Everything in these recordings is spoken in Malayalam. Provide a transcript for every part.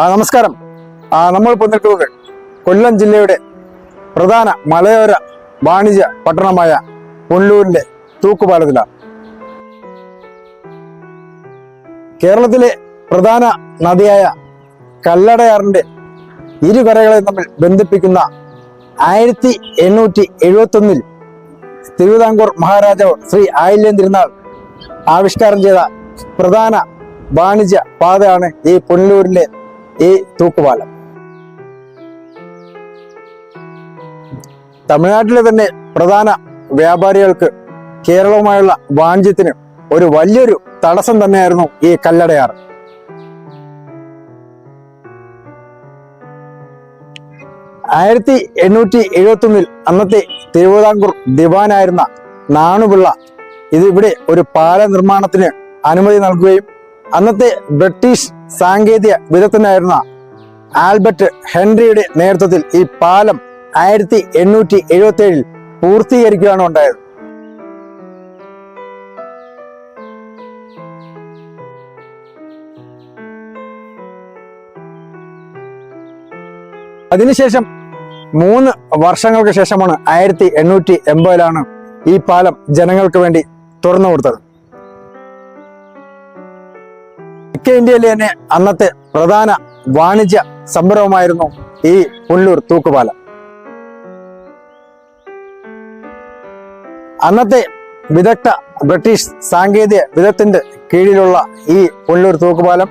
നമസ്കാരം. നമ്മളിപ്പോൾ നിൽക്കുന്നത് കൊല്ലം ജില്ലയുടെ പ്രധാന മലയോര വാണിജ്യ പട്ടണമായ പുനലൂരിലെ തൂക്കുപാലത്തിലാണ്. കേരളത്തിലെ പ്രധാന നദിയായ കല്ലടയാറിന്റെ ഇരുകരകളെ തമ്മിൽ ബന്ധിപ്പിക്കുന്ന 1871 തിരുവിതാംകൂർ മഹാരാജാവ് ശ്രീ ആയില്യം തിരുനാൾ ആവിഷ്കാരം ചെയ്ത പ്രധാന വാണിജ്യ പാതയാണ് ഈ പുനലൂരിലെ ഈ തൂക്കുപാലം. തമിഴ്നാട്ടിലെ തന്നെ പ്രധാന വ്യാപാരികൾക്ക് കേരളവുമായുള്ള വാണിജ്യത്തിന് ഒരു വലിയൊരു തടസ്സം തന്നെയായിരുന്നു ഈ കല്ലടയാർ. ആയിരത്തി 1871 അന്നത്തെ തിരുവിതാംകൂർ ദിവാനായിരുന്ന നാണുപിള്ള ഇവിടെ ഒരു പാല നിർമ്മാണത്തിന് അനുമതി നൽകുകയും അന്നത്തെ ബ്രിട്ടീഷ് സാങ്കേതിക വിദഗ്ധനായിരുന്ന ആൽബർട്ട് ഹെൻറിയുടെ നേതൃത്വത്തിൽ ഈ പാലം 1877 പൂർത്തീകരിക്കുകയാണ് ഉണ്ടായത്. അതിനുശേഷം 3 വർഷങ്ങൾക്ക് ശേഷമാണ് 1880 ഈ പാലം ജനങ്ങൾക്ക് വേണ്ടി തുറന്നു കൊടുത്തത്. തെക്കേ ഇന്ത്യയിലെ തന്നെ അന്നത്തെ പ്രധാന വാണിജ്യ സംരംഭമായിരുന്നു ഈ പുനലൂർ തൂക്കുപാലം. അന്നത്തെ വിദഗ്ധ ബ്രിട്ടീഷ് സാങ്കേതിക വിദഗ്ധന്റെ കീഴിലുള്ള ഈ പുനലൂർ തൂക്കുപാലം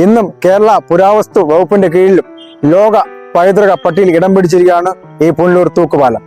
ഇന്നും കേരള പുരാവസ്തു വകുപ്പിന്റെ കീഴിലും ലോക പൈതൃക പട്ടികയിൽ ഇടം പിടിച്ചിരിക്കുകയാണ് ഈ പുനലൂർ തൂക്കുപാലം.